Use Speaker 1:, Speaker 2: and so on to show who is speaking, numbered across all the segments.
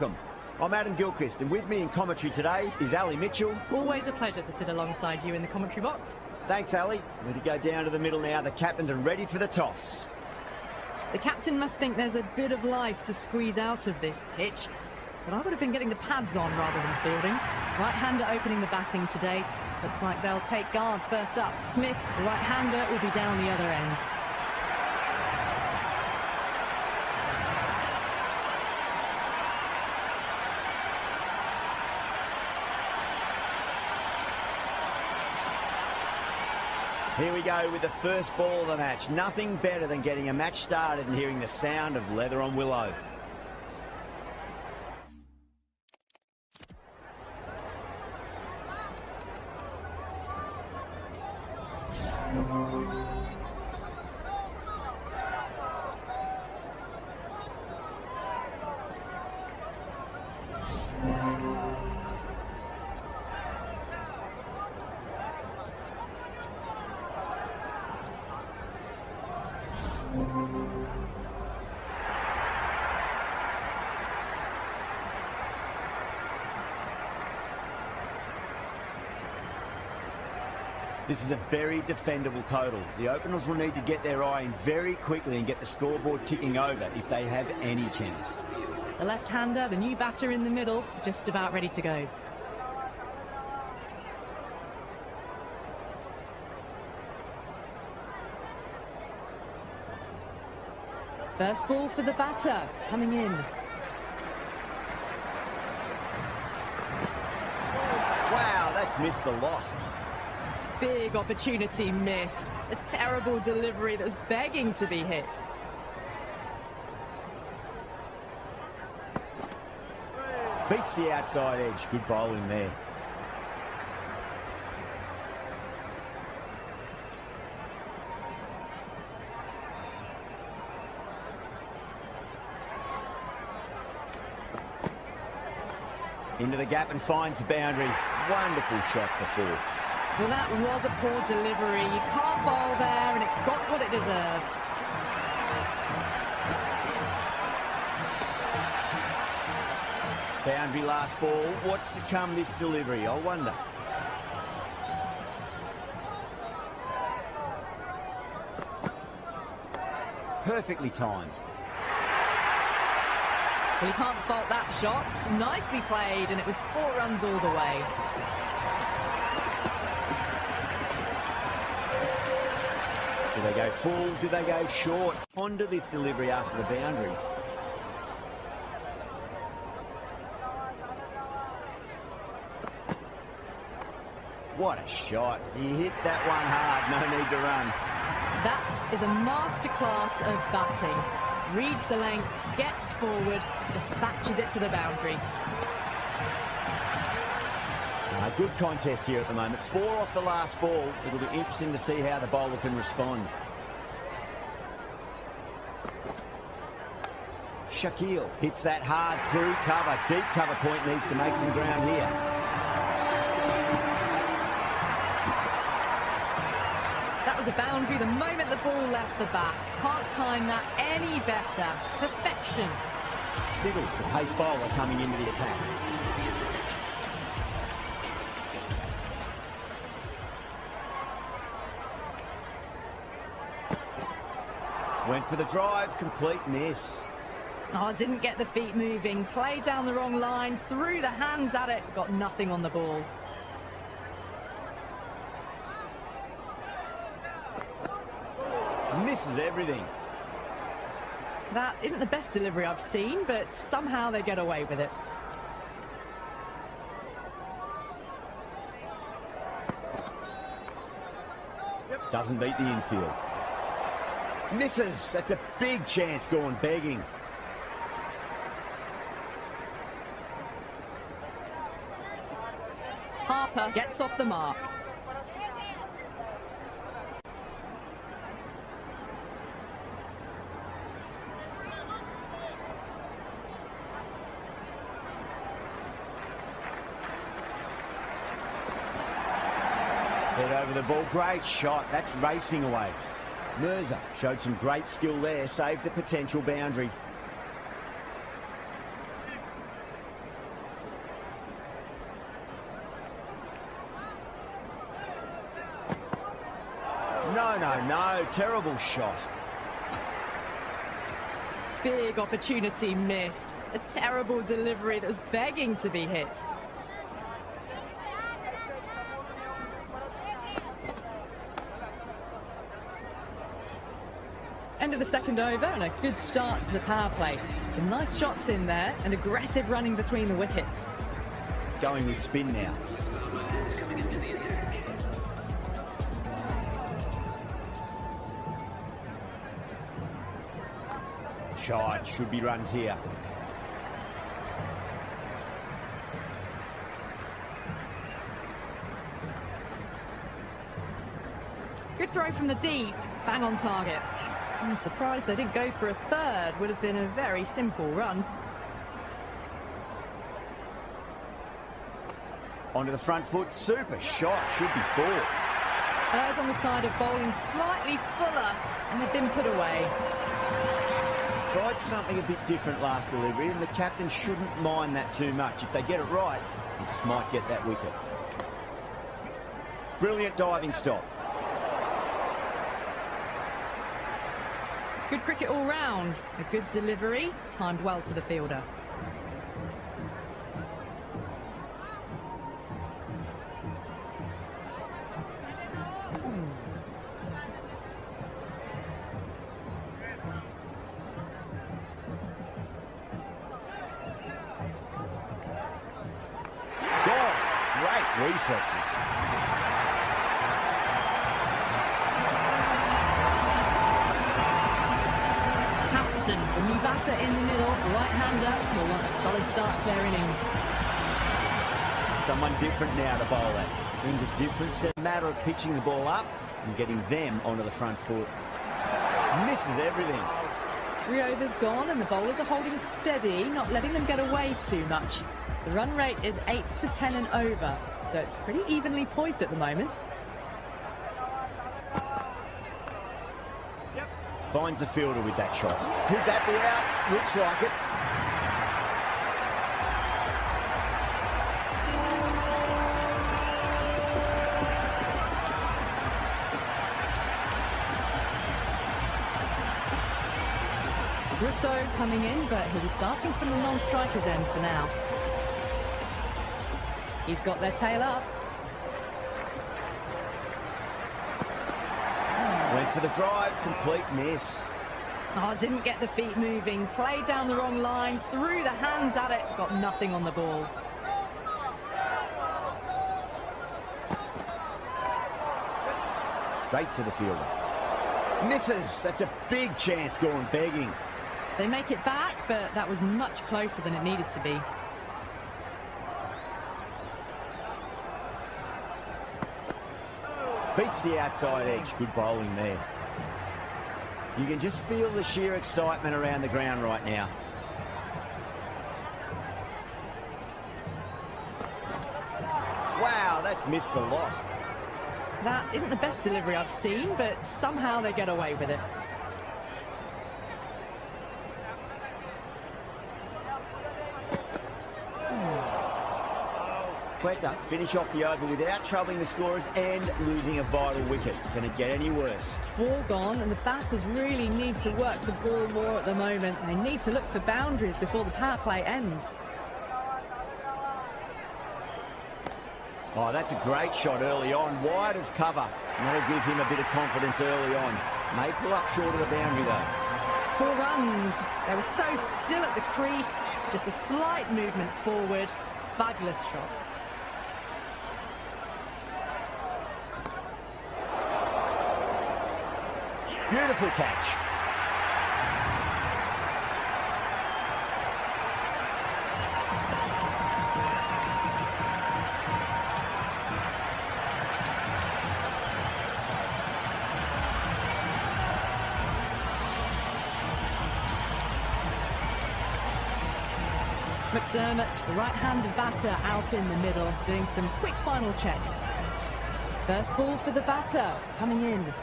Speaker 1: welcome. I'm Adam Gilchrist, and with me in commentary today is Ali Mitchell.
Speaker 2: Always a pleasure to sit alongside you in the commentary box.
Speaker 1: Thanks, Ali. We're to go down to the middle now. The captains are ready for the toss.
Speaker 2: The captain must think there's a bit of life to squeeze out of this pitch, but I would have been getting the pads on rather than fielding. Right-hander opening the batting today. Looks like they'll take guard first up. Smith, the right-hander, will be down the other end.
Speaker 1: Here we go with the first ball of the match. Nothing better than getting a match started and hearing the sound of leather on willow. This is a very defendable total. The openers will need to get their eye in very quickly and get the scoreboard ticking over if they have any chance.
Speaker 2: The left-hander, the new batter in the middle, just about ready to go. First ball for the batter, coming in.
Speaker 1: Wow, that's missed a lot.
Speaker 2: Big opportunity missed. A terrible delivery that was begging to be hit.
Speaker 1: Beats the outside edge. Good bowling there. Into the gap and finds the boundary. Wonderful shot for four.
Speaker 2: Well, that was a poor delivery. You can't bowl there, and it got what it deserved.
Speaker 1: Boundary last ball. What's to come this delivery? I wonder. Perfectly timed.
Speaker 2: Well, you can't fault that shot. Nicely played, and it was 4 runs all the way.
Speaker 1: Do they go full? Do they go short? Onto this delivery after the boundary. What a shot. He hit that one hard. No need to run.
Speaker 2: That is a masterclass of batting. Reads the length, gets forward, dispatches it to the boundary.
Speaker 1: A good contest here at the moment. 4 off the last ball. It'll be interesting to see how the bowler can respond. Shakil hits that hard through cover. Deep cover point needs to make some ground here.
Speaker 2: That was a boundary the moment the ball left the bat. Can't time that any better. Perfection.
Speaker 1: Siggle, the pace bowler, coming into the attack. Went for the drive, complete miss.
Speaker 2: Oh, didn't get the feet moving. Played down the wrong line, threw the hands at it, got nothing on the ball.
Speaker 1: Misses everything.
Speaker 2: That isn't the best delivery I've seen, but somehow they get away with it.
Speaker 1: Doesn't beat the infield. Misses. That's a big chance going begging.
Speaker 2: Harper gets off the mark.
Speaker 1: Head over the ball. Great shot. That's racing away. Mirza showed some great skill there. Saved a potential boundary. No, no, no. Terrible shot.
Speaker 2: Big opportunity missed. A terrible delivery that was begging to be hit. End of the second over and a good start to the power play. Some nice shots in there and aggressive running between the wickets.
Speaker 1: Going with spin now. Shot, should be runs here.
Speaker 2: Good throw from the deep, bang on target. I'm surprised they didn't go for a third, would have been a very simple run.
Speaker 1: Onto the front foot, super shot, should be four.
Speaker 2: Errs on the side of bowling slightly fuller and they've been put away.
Speaker 1: Tried something a bit different last delivery and the captain shouldn't mind that too much. If they get it right, he just might get that wicket. Brilliant diving stop.
Speaker 2: Good cricket all round. A good delivery, timed well to the fielder.
Speaker 1: Reflexes.
Speaker 2: Captain, the new batter in the middle, right-hander, will want a solid start to their innings.
Speaker 1: Someone different now to bowl at. Brings a different set. Matter of pitching the ball up and getting them onto the front foot. Misses everything.
Speaker 2: 3 overs gone and the bowlers are holding steady, not letting them get away too much. The run rate is 8 to 10 and over, so it's pretty evenly poised at the moment.
Speaker 1: Finds the fielder with that shot. Could that be out? Looks like it.
Speaker 2: Russo coming in, but he'll be starting from the non-striker's end for now. He's got their tail up.
Speaker 1: Went for the drive, complete miss.
Speaker 2: Oh, didn't get the feet moving, played down the wrong line, threw the hands at it, got nothing on the ball.
Speaker 1: Straight to the fielder. Misses, that's a big chance going begging.
Speaker 2: They make it back, but that was much closer than it needed to be.
Speaker 1: Beats the outside edge. Good bowling there. You can just feel the sheer excitement around the ground right now. Wow, that's missed the lot.
Speaker 2: That isn't the best delivery I've seen, but somehow they get away with it.
Speaker 1: Quetta finish off the over without troubling the scorers and losing a vital wicket. Can it get any worse?
Speaker 2: 4 gone, and the batters really need to work the ball more at the moment. They need to look for boundaries before the power play ends.
Speaker 1: Oh, that's a great shot early on, wide of cover. And that'll give him a bit of confidence early on. May pull up short of the boundary though.
Speaker 2: 4 runs. They were so still at the crease. Just a slight movement forward. Fabulous shot.
Speaker 1: Beautiful catch.
Speaker 2: McDermott, the right-handed batter, out in the middle, doing some quick final checks. First ball for the batter, coming in.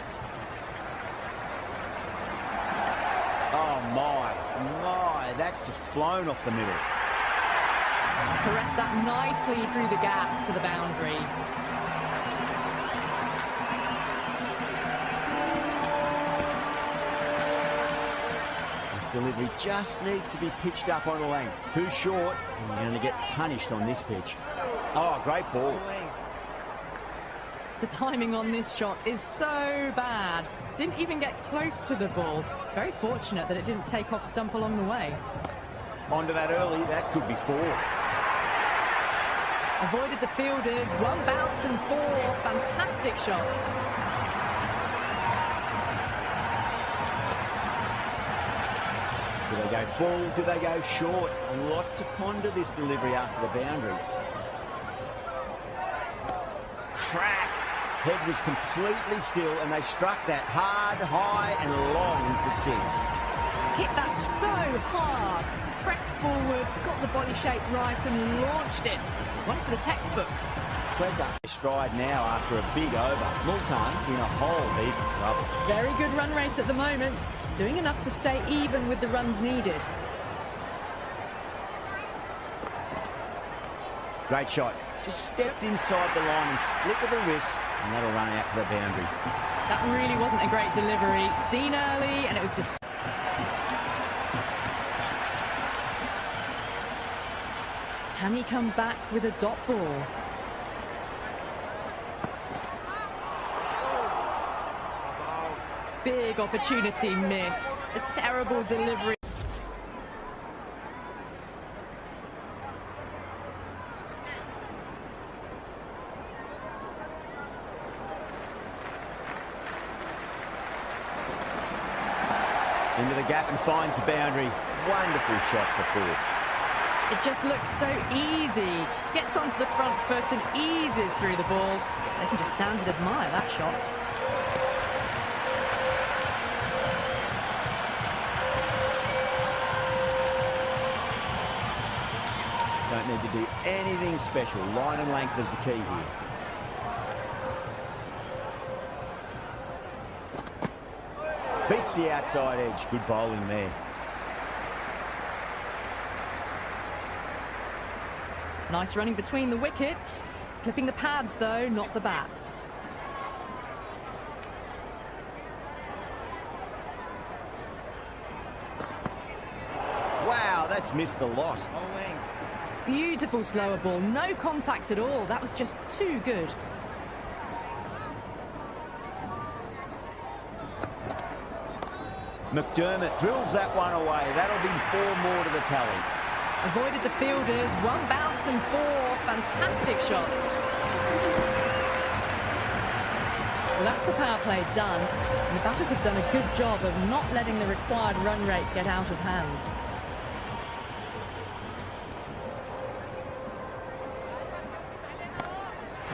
Speaker 1: Oh my, that's just flown off the middle.
Speaker 2: Caressed that nicely through the gap to the boundary.
Speaker 1: delivery just needs to be pitched up on a length. Too short, and you're going to get punished on this pitch. Oh, great ball.
Speaker 2: The timing on this shot is so bad. Didn't even get close to the ball. Very fortunate that it didn't take off stump along the way.
Speaker 1: Onto that early, that could be 4.
Speaker 2: Avoided the fielders, 1 bounce and 4. Fantastic shots.
Speaker 1: Do they go full? Do they go short? A lot to ponder this delivery after the boundary. Crack! Head was completely still and they struck that hard, high and long for 6.
Speaker 2: Hit that so hard. Pressed forward, got the body shape right and launched it. One for the textbook.
Speaker 1: Quetta stride now after a big over. Multan in a whole heap of trouble.
Speaker 2: Very good run rate at the moment. Doing enough to stay even with the runs needed.
Speaker 1: Great shot. Just stepped inside the line and flick of the wrist, and that'll run out to the boundary.
Speaker 2: That really wasn't a great delivery. Seen early, and it was Can he come back with a dot ball? Big opportunity missed. A terrible delivery.
Speaker 1: Into the gap and finds the boundary. Wonderful shot for 4.
Speaker 2: It just looks so easy. Gets onto the front foot and eases through the ball. They can just stand and admire that shot.
Speaker 1: Don't need to do anything special. Line and length is the key here. Beats the outside edge. Good bowling there.
Speaker 2: Nice running between the wickets. Clipping the pads, though, not the bats.
Speaker 1: Wow, that's missed a lot.
Speaker 2: Beautiful slower ball. No contact at all. That was just too good.
Speaker 1: McDermott drills that one away. That'll be 4 more to the tally.
Speaker 2: Avoided the fielders. 1 bounce and 4. Fantastic shots. Well, that's the power play done. And the batters have done a good job of not letting the required run rate get out of hand.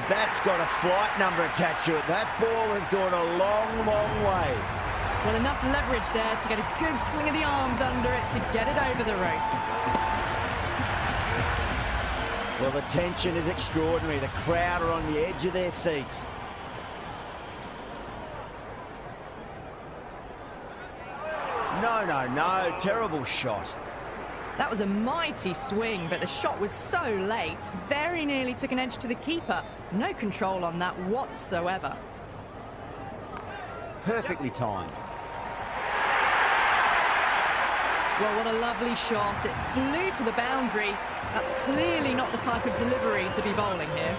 Speaker 1: That's got a flight number attached to it. That ball has gone a long, long way.
Speaker 2: Well, enough leverage there to get a good swing of the arms under it to get it over the rope.
Speaker 1: Well, the tension is extraordinary. The crowd are on the edge of their seats. No, no, no. Terrible shot.
Speaker 2: That was a mighty swing, but the shot was so late. Very nearly took an edge to the keeper. No control on that whatsoever.
Speaker 1: Perfectly timed.
Speaker 2: Well, what a lovely shot. It flew to the boundary. That's clearly not the type of delivery to be bowling here.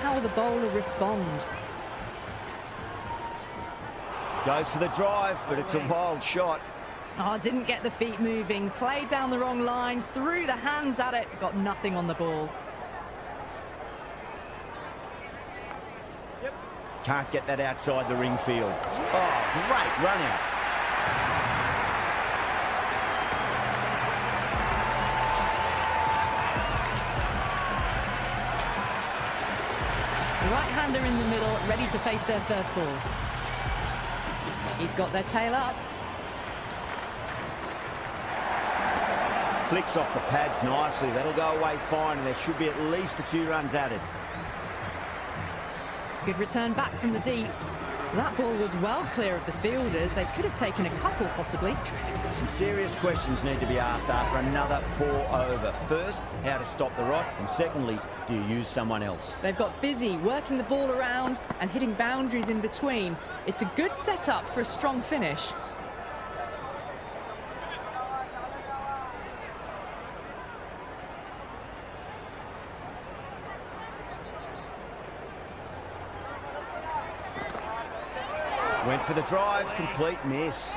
Speaker 2: How will the bowler respond?
Speaker 1: Goes for the drive, but it's a wild shot.
Speaker 2: Oh, didn't get the feet moving. Played down the wrong line. Threw the hands at it. Got nothing on the ball.
Speaker 1: Can't get that outside the ring field. Oh, great run out.
Speaker 2: The right-hander in the middle, ready to face their first ball. He's got their tail up.
Speaker 1: Flicks off the pads nicely. That'll go away fine, and there should be at least a few runs added.
Speaker 2: Good return back from the deep. That ball was well clear of the fielders. They could have taken a couple, possibly.
Speaker 1: Some serious questions need to be asked after another poor over. First, how to stop the rot, and secondly, do you use someone else?
Speaker 2: They've got busy working the ball around and hitting boundaries in between. It's a good setup for a strong finish.
Speaker 1: Went for the drive, complete miss.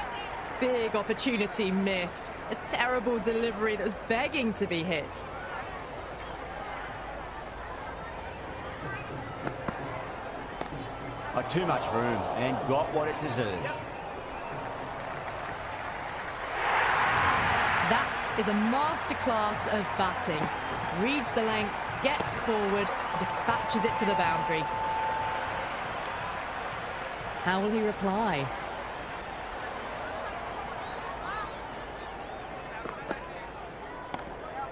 Speaker 2: Big opportunity missed. A terrible delivery that was begging to be hit.
Speaker 1: Oh, too much room and got what it deserved.
Speaker 2: That is a masterclass of batting. Reads the length, gets forward, dispatches it to the boundary. How will he reply?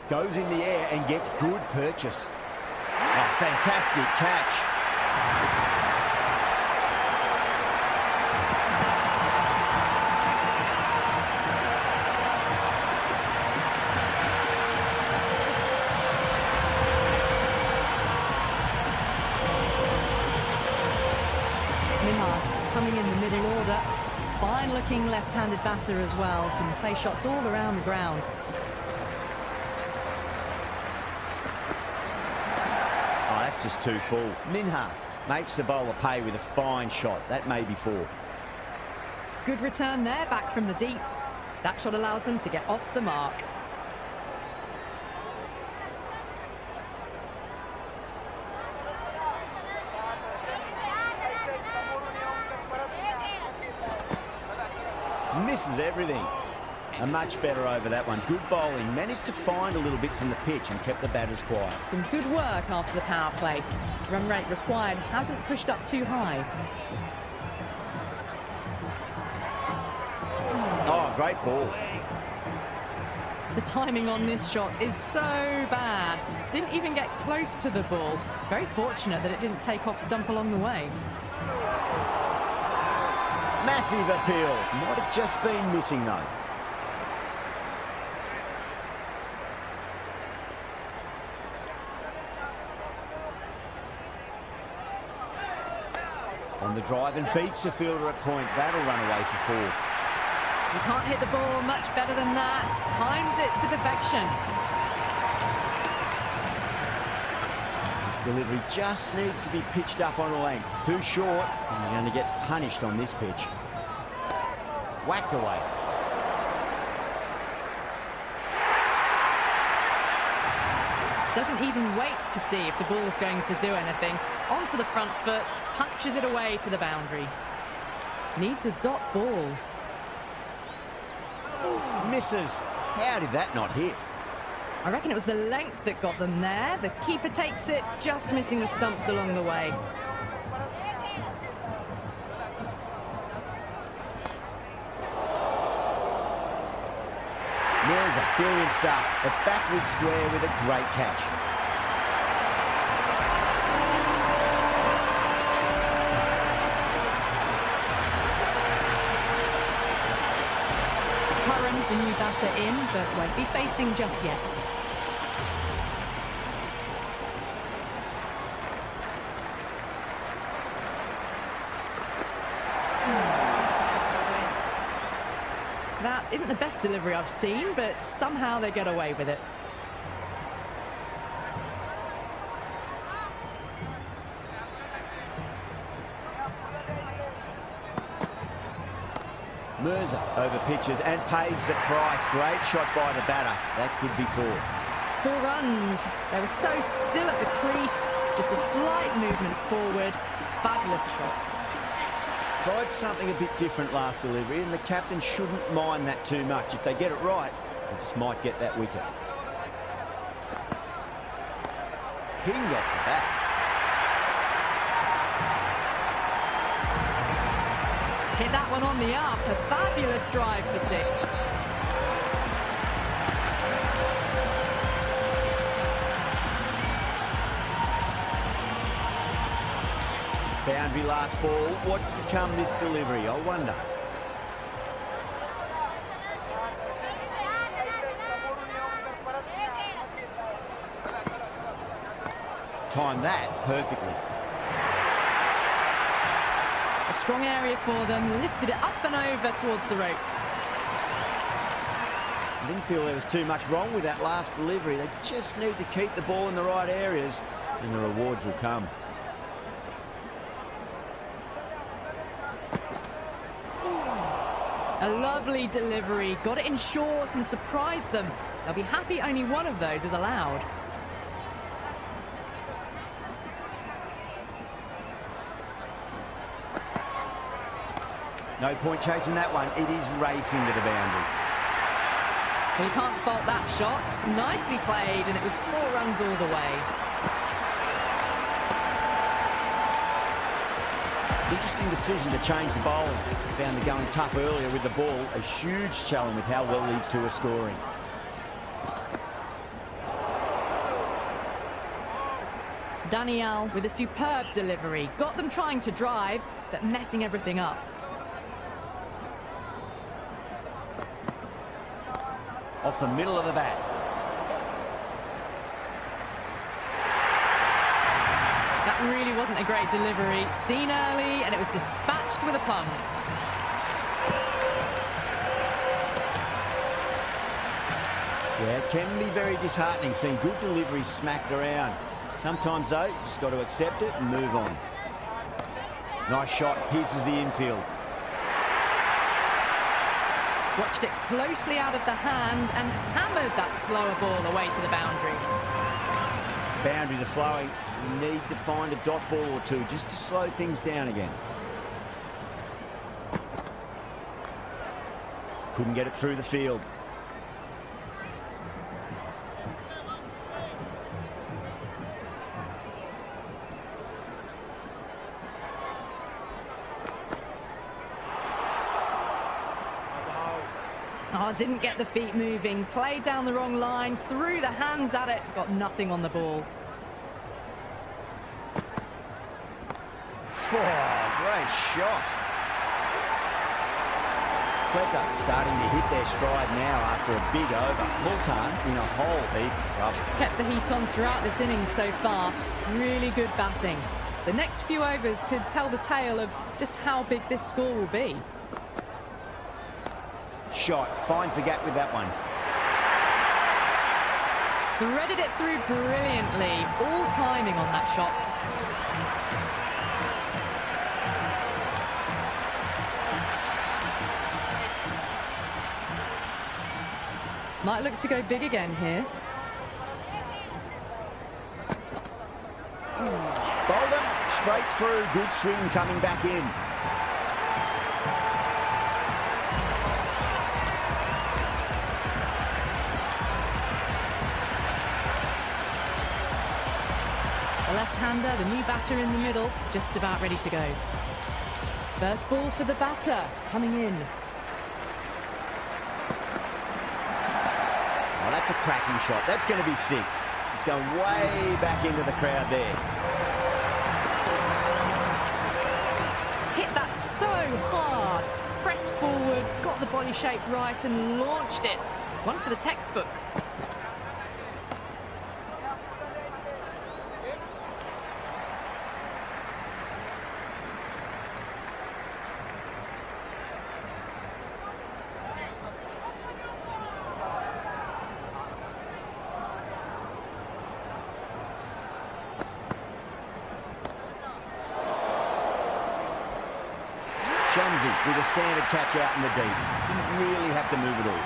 Speaker 1: Goes in the air and gets good purchase. Oh, fantastic catch.
Speaker 2: Coming in the middle order, fine-looking left-handed batter as well, can play shots all around the ground.
Speaker 1: Oh, that's just too full. Minhas makes the bowler pay with a fine shot. That may be four.
Speaker 2: Good return there, back from the deep. That shot allows them to get off the mark.
Speaker 1: Misses everything. A much better over that one. Good bowling. Managed to find a little bit from the pitch and kept the batters quiet.
Speaker 2: Some good work after the power play. Run rate required hasn't pushed up too high.
Speaker 1: Oh, great ball.
Speaker 2: The timing on this shot is so bad. Didn't even get close to the ball. Very fortunate that it didn't take off stump along the way.
Speaker 1: Massive appeal. Might have just been missing though. On the drive and beats the fielder at point. That'll run away for four.
Speaker 2: You can't hit the ball much better than that. Timed it to perfection.
Speaker 1: This delivery just needs to be pitched up on a length. Too short, and you're going to get punished on this pitch. Whacked away.
Speaker 2: Doesn't even wait to see if the ball's going to do anything. Onto the front foot, punches it away to the boundary. Needs a dot ball.
Speaker 1: Misses. How did that not hit?
Speaker 2: I reckon it was the length that got them there. The keeper takes it, just missing the stumps along the way.
Speaker 1: Mirza, brilliant stuff. A backward square with a great catch.
Speaker 2: Curran, the new batter in, but won't be facing just yet. That isn't the best delivery I've seen, but somehow they get away with it.
Speaker 1: Mirza over pitches and pays the price. Great shot by the batter. That could be four.
Speaker 2: 4 runs. They were so still at the crease. Just a slight movement forward. Fabulous shot.
Speaker 1: Tried something a bit different last delivery, and the captain shouldn't mind that too much. If they get it right, they just might get that wicket. Pinged off the bat.
Speaker 2: Hit that one on the up. A fabulous drive for 6.
Speaker 1: Boundary last ball. What's to come this delivery? I wonder. Timed that perfectly.
Speaker 2: A strong area for them. Lifted it up and over towards the rope.
Speaker 1: I didn't feel there was too much wrong with that last delivery. They just need to keep the ball in the right areas, and the rewards will come.
Speaker 2: A lovely delivery. Got it in short and surprised them. They'll be happy only one of those is allowed.
Speaker 1: No point chasing that one. It is racing to the boundary.
Speaker 2: Well, you can't fault that shot. Nicely played, and it was 4 runs all the way.
Speaker 1: Interesting decision to change the bowling. Found the going tough earlier with the ball. A huge challenge with how well these two are scoring.
Speaker 2: Daniel with a superb delivery. Got them trying to drive, but messing everything up.
Speaker 1: Off the middle of the bat.
Speaker 2: That really wasn't a great delivery. Seen early, and it was dispatched with a plum.
Speaker 1: Yeah, it can be very disheartening seeing good deliveries smacked around. Sometimes, though, you just got to accept it and move on. Nice shot, pierces the infield.
Speaker 2: Watched it closely out of the hand and hammered that slower ball away to the boundary.
Speaker 1: Boundaries are flowing. You need to find a dot ball or two just to slow things down again. Couldn't get it through the field.
Speaker 2: Oh, didn't get the feet moving. Played down the wrong line, threw the hands at it, got nothing on the ball.
Speaker 1: Oh, great shot. Quetta starting to hit their stride now after a big over. Multan in a whole heap of trouble.
Speaker 2: Kept the heat on throughout this innings so far. Really good batting. The next few overs could tell the tale of just how big this score will be.
Speaker 1: Shot, finds the gap with that one.
Speaker 2: Threaded it through brilliantly. All timing on that shot. Might look to go big again here.
Speaker 1: Bowled him straight through. Good swing coming back in.
Speaker 2: The left-hander, the new batter in the middle, just about ready to go. First ball for the batter, coming in.
Speaker 1: Oh, that's a cracking shot. That's going to be 6. It's going way back into the crowd there.
Speaker 2: Hit that so hard. Pressed forward, got the body shape right and launched it. One for the textbook.
Speaker 1: Shumsey with a standard catch out in the deep. Didn't really have to move it all.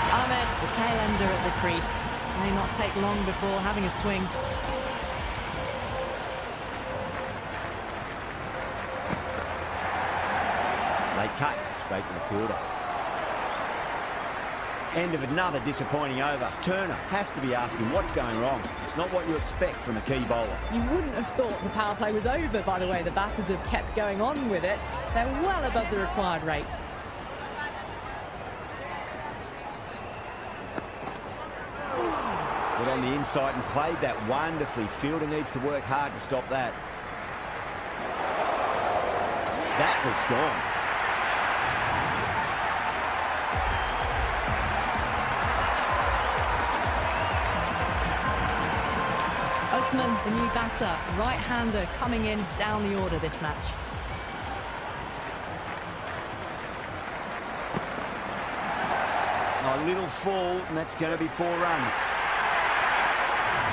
Speaker 2: Ahmed, the tail ender at the crease. May not take long before having a swing.
Speaker 1: Late cut, straight to the fielder. End of another disappointing over. Turner has to be asking what's going wrong. It's not what you expect from a key bowler.
Speaker 2: You wouldn't have thought the power play was over by the way the batters have kept going on with it. They're well above the required rates.
Speaker 1: Got on the inside and played that wonderfully. Fielder needs to work hard to stop that. That looks gone.
Speaker 2: Osman, the new batter, right-hander coming in down the order this match.
Speaker 1: A little fall, and that's going to be 4 runs.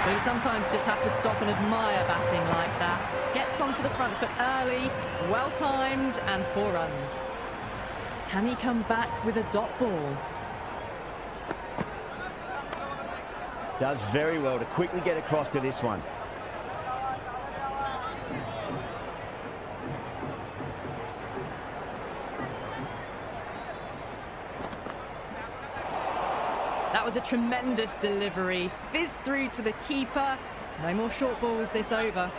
Speaker 2: But you sometimes just have to stop and admire batting like that. Gets onto the front foot early, well-timed, and 4 runs. Can he come back with a dot ball?
Speaker 1: Does very well to quickly get across to this one.
Speaker 2: That was a tremendous delivery. Fizzed through to the keeper. No more short balls this over.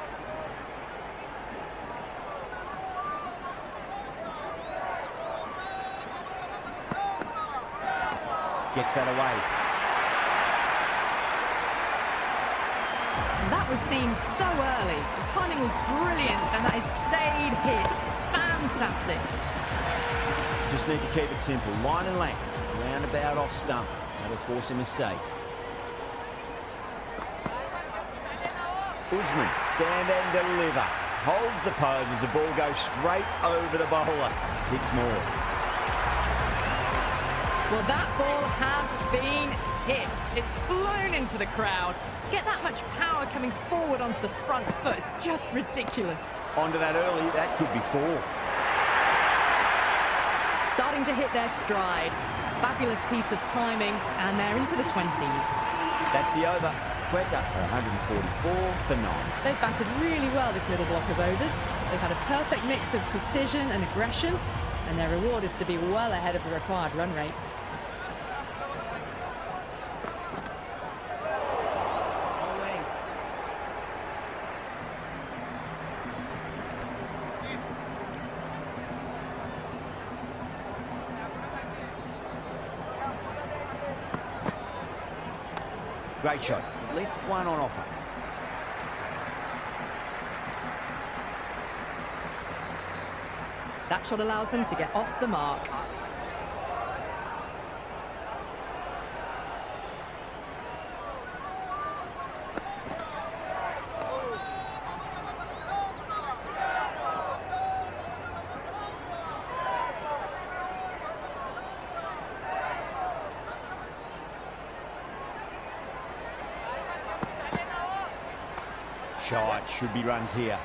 Speaker 1: Gets that away.
Speaker 2: And that was seen so early. The timing was brilliant, and that is stayed hits. Fantastic.
Speaker 1: Just need to keep it simple. Line and length. Roundabout off stump. That'll force a mistake. Usman, stand and deliver. Holds the pose as the ball goes straight over the bowler. 6 more.
Speaker 2: Well, that ball has been hit. It's flown into the crowd. To get that much power coming forward onto the front foot is just ridiculous.
Speaker 1: Onto that early, that could be 4.
Speaker 2: Starting to hit their stride. Fabulous piece of timing, and they're into the 20s.
Speaker 1: That's the over. Quetta are 144 for 9.
Speaker 2: They've batted really well this middle block of overs. They've had a perfect mix of precision and aggression, and their reward is to be well ahead of the required run rate.
Speaker 1: Great shot. At least one on offer.
Speaker 2: That shot allows them to get off the mark.
Speaker 1: Shot. Should be runs here.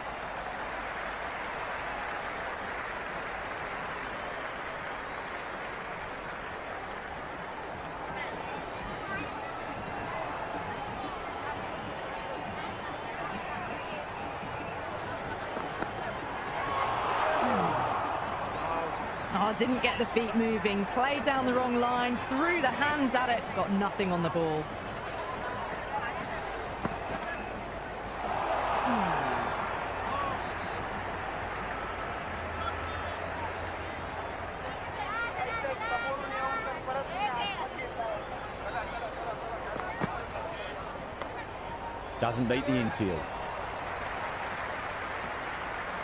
Speaker 2: Oh, didn't get the feet moving. Played down the wrong line. Threw the hands at it. Got nothing on the ball.
Speaker 1: Doesn't beat the infield.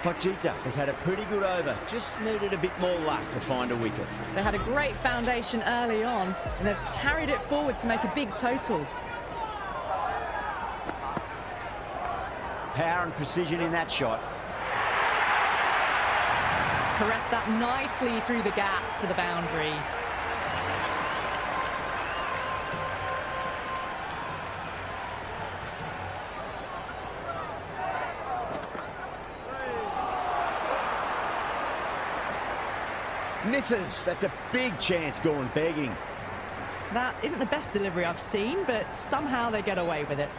Speaker 1: Pochita has had a pretty good over. Just needed a bit more luck to find a wicket.
Speaker 2: They had a great foundation early on, and they've carried it forward to make a big total.
Speaker 1: Power and precision in that shot.
Speaker 2: Caressed that nicely through the gap to the boundary.
Speaker 1: Misses. That's a big chance going begging.
Speaker 2: That isn't the best delivery I've seen, but somehow they get away with it.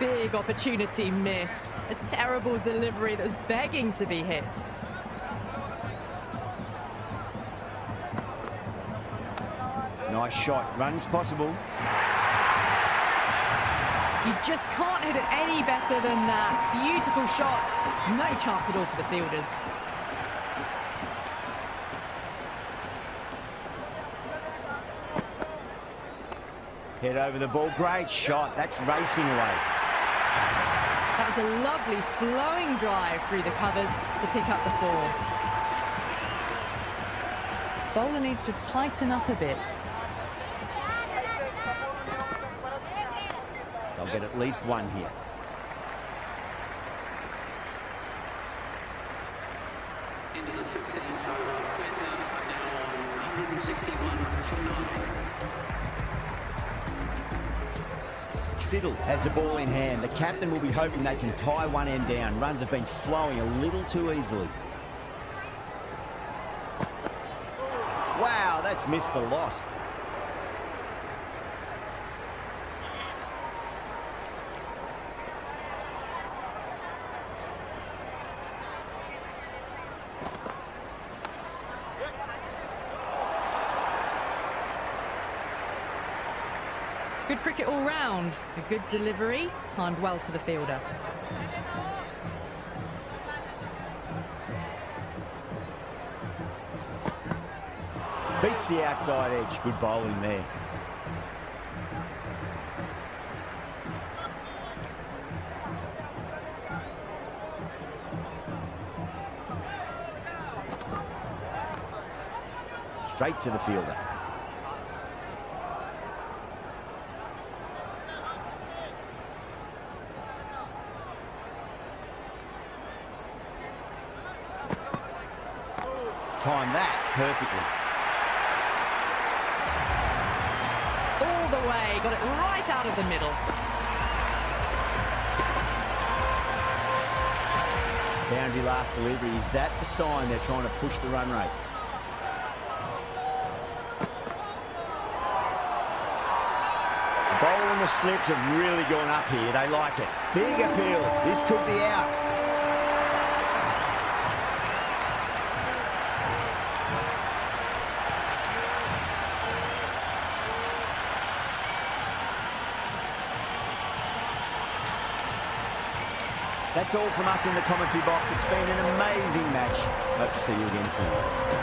Speaker 2: Big opportunity missed. A terrible delivery that was begging to be hit.
Speaker 1: Nice shot. Runs possible.
Speaker 2: You just can't hit it any better than that. Beautiful shot. No chance at all for the fielders. Head
Speaker 1: over the ball. Great shot. That's racing away.
Speaker 2: That was a lovely flowing drive through the covers to pick up the 4. Bowler needs to tighten up a bit.
Speaker 1: They'll get at least one here.
Speaker 3: Into the 15th over, Quetta now on 161 for 9.
Speaker 1: Siddle has the ball in hand. The captain will be hoping they can tie one end down. Runs have been flowing a little too easily. Wow, that's missed a lot.
Speaker 2: Good cricket all round. A good delivery, timed well to the fielder.
Speaker 1: Beats the outside edge. Good bowling there. Straight to the fielder. Time that perfectly.
Speaker 2: All the way, got it right out of the middle.
Speaker 1: Boundary last delivery. Is that the sign they're trying to push the run rate? The bowl and the slips have really gone up here. They like it. Big appeal. This could be out. That's all from us in the commentary box. It's been an amazing match. Hope to see you again soon.